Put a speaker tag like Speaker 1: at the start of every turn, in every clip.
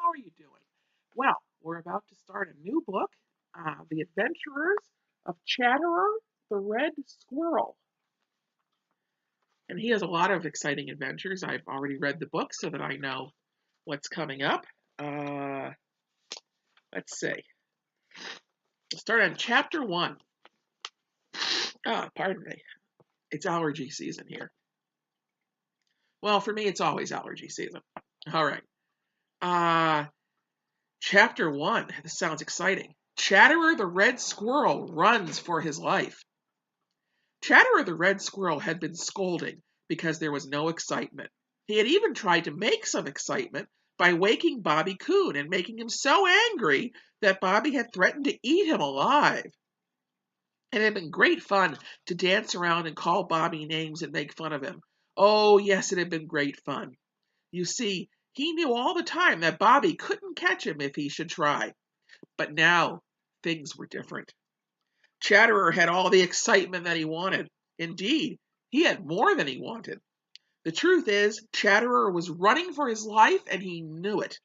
Speaker 1: How are you doing? Well, we're about to start a new book, The Adventurers of Chatterer the Red Squirrel. And he has a lot of exciting adventures. I've already read the book so that I know what's coming up. Uh, let's see. We'll start on chapter 1. Pardon me. It's allergy season here. Well, for me, it's always allergy season. All right. Chapter 1. This sounds exciting. Chatterer the Red Squirrel runs for his life. Chatterer the Red Squirrel had been scolding because there was no excitement. He had even tried to make some excitement by waking Bobby Coon and making him so angry that Bobby had threatened to eat him alive. It had been great fun to dance around and call Bobby names and make fun of him. Oh, yes, it had been great fun. You see, he knew all the time that Bobby couldn't catch him if he should try. But now, things were different. Chatterer had all the excitement that he wanted. Indeed, he had more than he wanted. The truth is, Chatterer was running for his life and he knew it.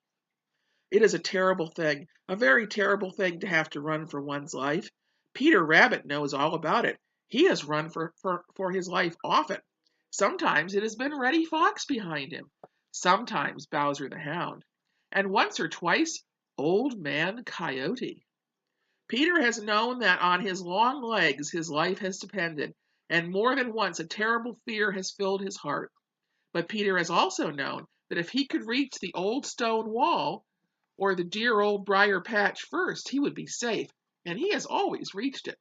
Speaker 1: It is a terrible thing, a very terrible thing to have to run for one's life. Peter Rabbit knows all about it. He has run for his life often. Sometimes it has been Reddy Fox behind him. Sometimes Bowser the Hound. And once or twice, Old Man Coyote. Peter has known that on his long legs his life has depended, and more than once a terrible fear has filled his heart. But Peter has also known that if he could reach the old stone wall or the dear old briar patch first, he would be safe, and he has always reached it.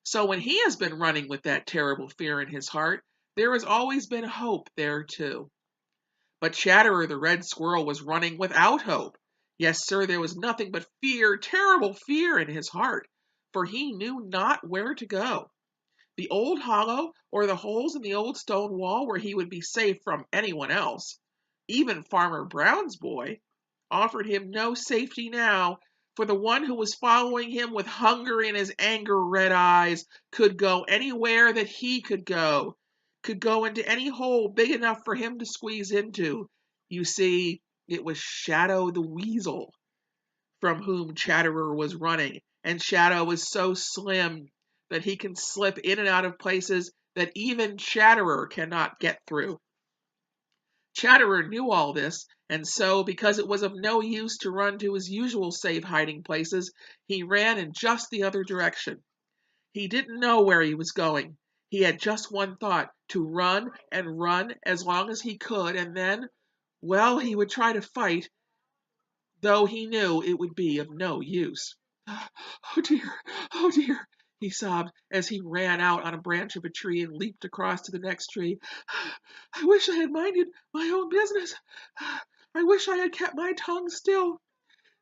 Speaker 1: So when he has been running with that terrible fear in his heart, there has always been hope there too. But Chatterer the Red Squirrel was running without hope. Yes, sir, there was nothing but fear, terrible fear in his heart, for he knew not where to go. The old hollow or the holes in the old stone wall where he would be safe from anyone else, even Farmer Brown's boy, offered him no safety now, for the one who was following him with hunger in his anger-red eyes could go anywhere that he could go into any hole big enough for him to squeeze into. You see, it was Shadow the Weasel from whom Chatterer was running, and Shadow is so slim that he can slip in and out of places that even Chatterer cannot get through. Chatterer knew all this, and so, because it was of no use to run to his usual safe hiding places, he ran in just the other direction. He didn't know where he was going. He had just one thought, to run and run as long as he could, and then, well, he would try to fight, though he knew it would be of no use. Oh dear, he sobbed as he ran out on a branch of a tree and leaped across to the next tree. I wish I had minded my own business. I wish I had kept my tongue still.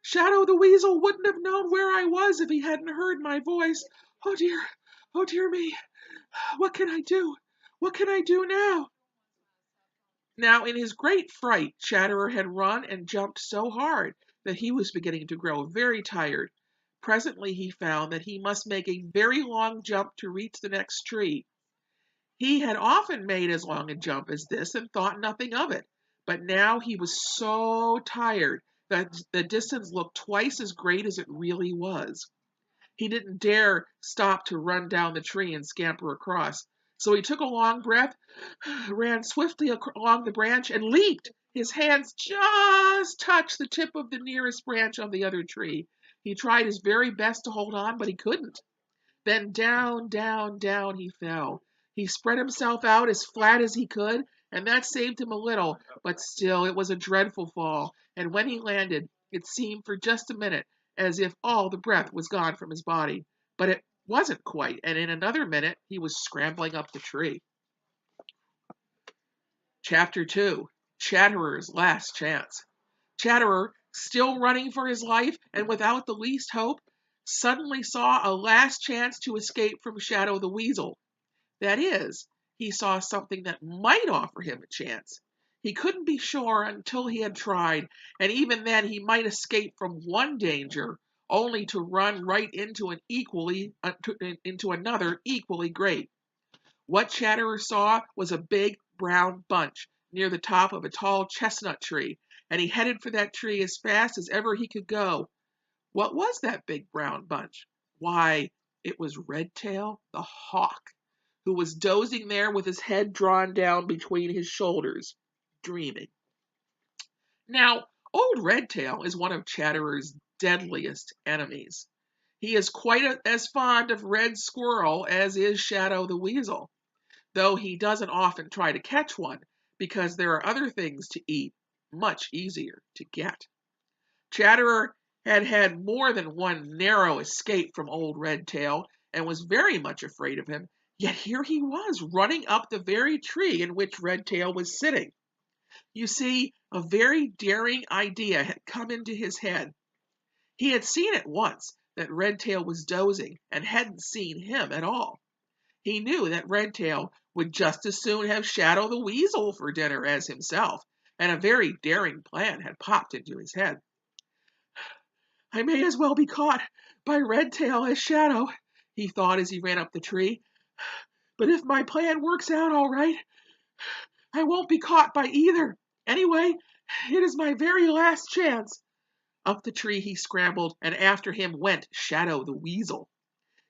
Speaker 1: Shadow the Weasel wouldn't have known where I was if he hadn't heard my voice. Oh dear me. What can I do? What can I do now? Now, in his great fright, Chatterer had run and jumped so hard that he was beginning to grow very tired. Presently he found that he must make a very long jump to reach the next tree. He had often made as long a jump as this and thought nothing of it, but now he was so tired that the distance looked twice as great as it really was. He didn't dare stop to run down the tree and scamper across. So he took a long breath, ran swiftly along the branch, and leaped. His hands just touched the tip of the nearest branch on the other tree. He tried his very best to hold on, but he couldn't. Then down, down, down he fell. He spread himself out as flat as he could, and that saved him a little, but still it was a dreadful fall, and when he landed, it seemed for just a minute as if all the breath was gone from his body. But it wasn't quite, and in another minute he was scrambling up the tree. Chapter 2. Chatterer's Last Chance. Chatterer, still running for his life and without the least hope, suddenly saw a last chance to escape from Shadow the Weasel. That is, he saw something that might offer him a chance. He couldn't be sure until he had tried, and even then he might escape from one danger, only to run right into another equally great. What Chatterer saw was a big brown bunch near the top of a tall chestnut tree, and he headed for that tree as fast as ever he could go. What was that big brown bunch? Why, it was Redtail the hawk, who was dozing there with his head drawn down between his shoulders, dreaming. Now, old Redtail is one of Chatterer's deadliest enemies. He is quite as fond of Red Squirrel as is Shadow the Weasel, though he doesn't often try to catch one because there are other things to eat much easier to get. Chatterer had had more than one narrow escape from old Redtail and was very much afraid of him, yet here he was running up the very tree in which Redtail was sitting. You see, a very daring idea had come into his head. He had seen at once that Redtail was dozing and hadn't seen him at all. He knew that Redtail would just as soon have Shadow the Weasel for dinner as himself, and a very daring plan had popped into his head. I may as well be caught by Redtail as Shadow, he thought as he ran up the tree. But if my plan works out all right, I won't be caught by either. Anyway, it is my very last chance. Up the tree he scrambled, and after him went Shadow the Weasel.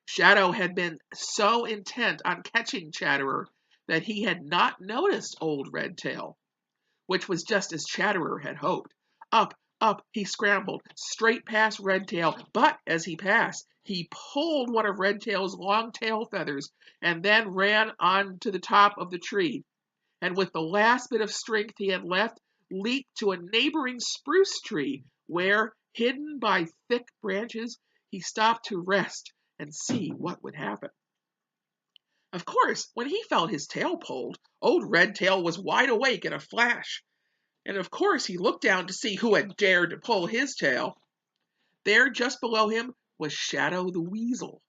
Speaker 1: Shadow had been so intent on catching Chatterer that he had not noticed old Redtail, which was just as Chatterer had hoped. Up he scrambled, straight past Redtail, but as he passed, he pulled one of Redtail's long tail feathers and then ran on to the top of the tree, and with the last bit of strength he had left, leaped to a neighboring spruce tree, where, hidden by thick branches, he stopped to rest and see what would happen. Of course, when he felt his tail pulled, old Redtail was wide awake in a flash, and of course he looked down to see who had dared to pull his tail. There, just below him, was Shadow the Weasel,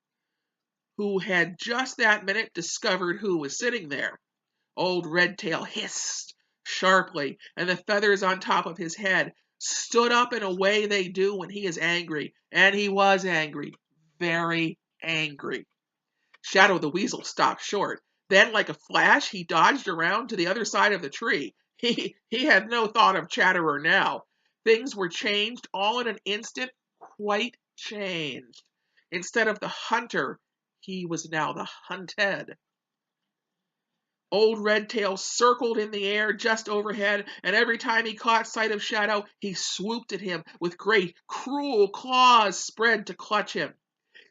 Speaker 1: who had just that minute discovered who was sitting there. Old Redtail hissed sharply, and the feathers on top of his head stood up in a way they do when he is angry, and he was angry, very angry. Shadow the Weasel stopped short. Then, like a flash, he dodged around to the other side of the tree. He had no thought of Chatterer now. Things were changed all in an instant, quite changed. Instead of the hunter, he was now the hunted. Old Redtail circled in the air just overhead, and every time he caught sight of Shadow, he swooped at him with great, cruel claws spread to clutch him.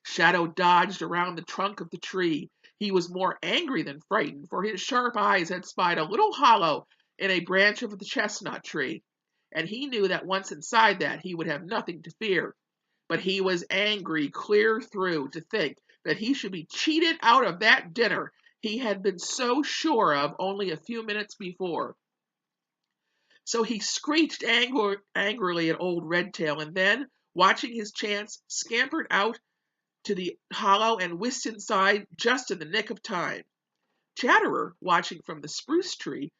Speaker 1: Shadow dodged around the trunk of the tree. He was more angry than frightened, for his sharp eyes had spied a little hollow in a branch of the chestnut tree, and he knew that once inside that he would have nothing to fear. But he was angry clear through to think that he should be cheated out of that dinner he had been so sure of only a few minutes before. So he screeched angrily at old Redtail, and then, watching his chance, scampered out to the hollow and whisked inside just in the nick of time. Chatterer, watching from the spruce tree,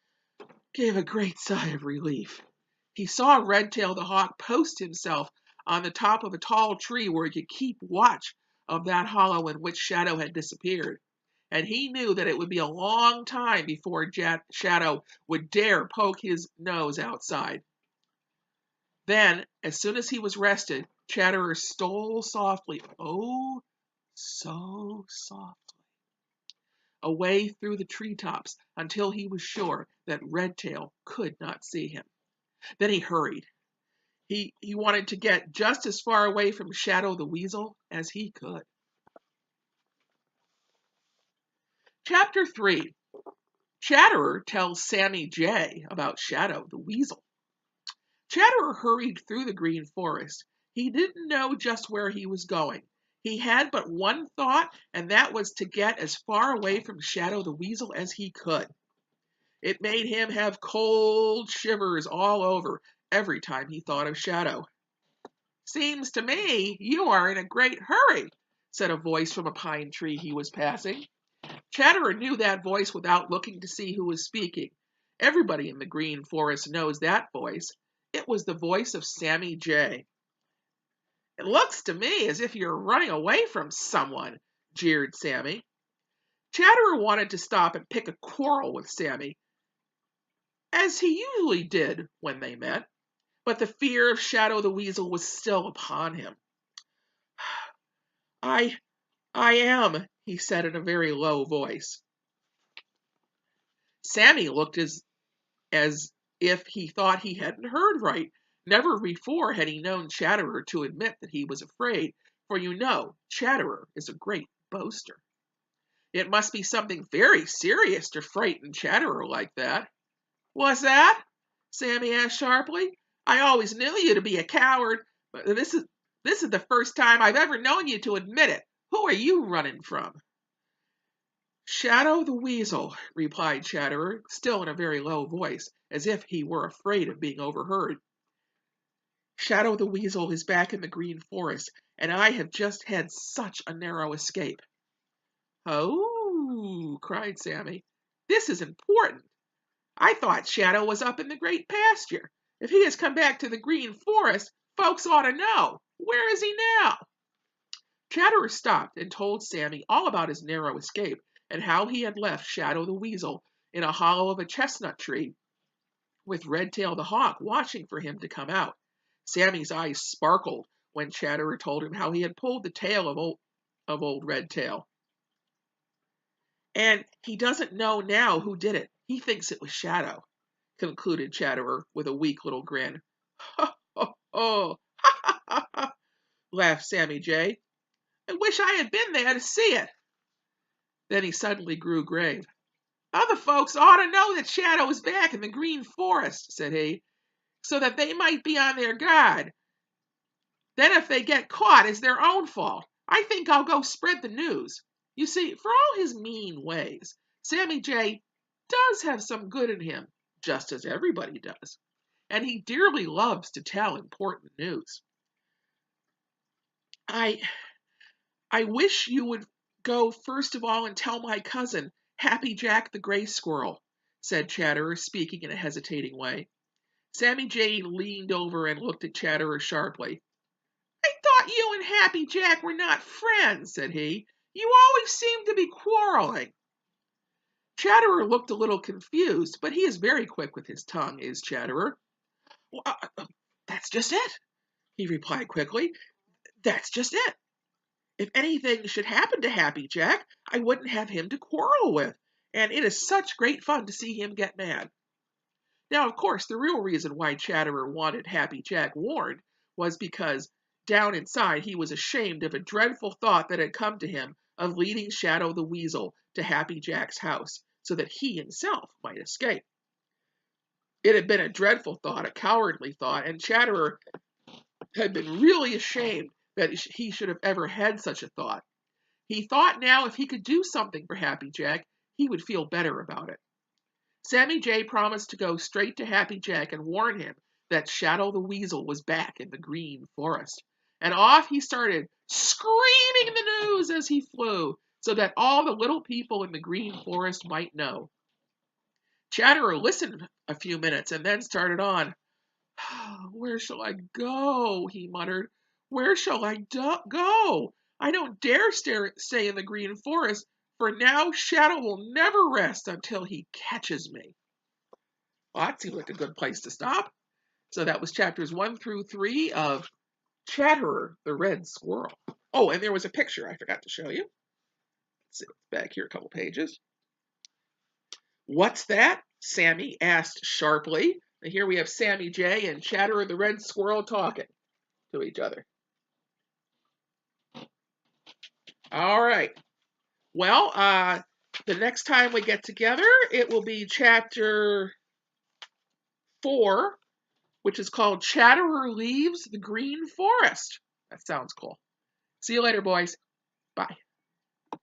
Speaker 1: gave a great sigh of relief. He saw Redtail the hawk post himself on the top of a tall tree where he could keep watch of that hollow in which Shadow had disappeared, and he knew that it would be a long time before Shadow would dare poke his nose outside. Then, as soon as he was rested, Chatterer stole softly, oh, so softly, away through the treetops until he was sure that Redtail could not see him. Then he hurried. He wanted to get just as far away from Shadow the Weasel as he could. Chapter 3. Chatterer tells Sammy Jay about Shadow the Weasel. Chatterer hurried through the Green Forest. He didn't know just where he was going. He had but one thought, and that was to get as far away from Shadow the Weasel as he could. It made him have cold shivers all over every time he thought of Shadow. "Seems to me you are in a great hurry," said a voice from a pine tree he was passing. Chatterer knew that voice without looking to see who was speaking. Everybody in the Green Forest knows that voice. It was the voice of Sammy Jay. "It looks to me as if you're running away from someone," jeered Sammy. Chatterer wanted to stop and pick a quarrel with Sammy, as he usually did when they met. but the fear of Shadow the Weasel was still upon him. I am, he said in a very low voice. Sammy looked as if he thought he hadn't heard right. Never before had he known Chatterer to admit that he was afraid, for you know, Chatterer is a great boaster. It must be something very serious to frighten Chatterer like that. What's that? Sammy asked sharply. I always knew you to be a coward, but this is the first time I've ever known you to admit it. Who are you running from? Shadow the Weasel, replied Chatterer, still in a very low voice, as if he were afraid of being overheard. Shadow the Weasel is back in the Green Forest, and I have just had such a narrow escape. Oh, cried Sammy. This is important. I thought Shadow was up in the Great Pasture. If he has come back to the Green Forest, folks ought to know. Where is he now? Chatterer stopped and told Sammy all about his narrow escape and how he had left Shadow the Weasel in a hollow of a chestnut tree with Redtail the Hawk watching for him to come out. Sammy's eyes sparkled when Chatterer told him how he had pulled the tail of old Redtail. And he doesn't know now who did it. He thinks it was Shadow, concluded Chatterer with a weak little grin. Ho, ho, ho, ha, ha, ha, ha, laughed Sammy Jay. I wish I had been there to see it. Then he suddenly grew grave. Other folks ought to know that Shadow is back in the Green Forest, said he, so that they might be on their guard. Then if they get caught, it's their own fault. I think I'll go spread the news. You see, for all his mean ways, Sammy Jay does have some good in him, just as everybody does. And he dearly loves to tell important news. I wish you would go first of all and tell my cousin, Happy Jack the Gray Squirrel, said Chatterer, speaking in a hesitating way. Sammy Jay leaned over and looked at Chatterer sharply. I thought you and Happy Jack were not friends, said he. You always seem to be quarreling. Chatterer looked a little confused, but he is very quick with his tongue, is Chatterer. Well, that's just it, he replied quickly. That's just it. If anything should happen to Happy Jack, I wouldn't have him to quarrel with, and it is such great fun to see him get mad. Now, of course, the real reason why Chatterer wanted Happy Jack warned was because down inside he was ashamed of a dreadful thought that had come to him of leading Shadow the Weasel to Happy Jack's house so that he himself might escape. It had been a dreadful thought, a cowardly thought, and Chatterer had been really ashamed that he should have ever had such a thought. He thought now if he could do something for Happy Jack, he would feel better about it. Sammy Jay promised to go straight to Happy Jack and warn him that Shadow the Weasel was back in the Green Forest. And off he started, screaming the news as he flew, so that all the little people in the Green Forest might know. Chatterer listened a few minutes and then started on. Where shall I go? He muttered. Where shall I go? I don't dare stay in the Green Forest, for now Shadow will never rest until he catches me. Well, that seems like a good place to stop. So that was chapters 1 through 3 of Chatterer the Red Squirrel. Oh, and there was a picture I forgot to show you. Let's see, back here a couple pages. What's that? Sammy asked sharply. And here we have Sammy Jay and Chatterer the Red Squirrel talking to each other. All right. Well, the next time we get together, it will be chapter 4, which is called Chatterer Leaves the Green Forest. That sounds cool. See you later, boys. Bye.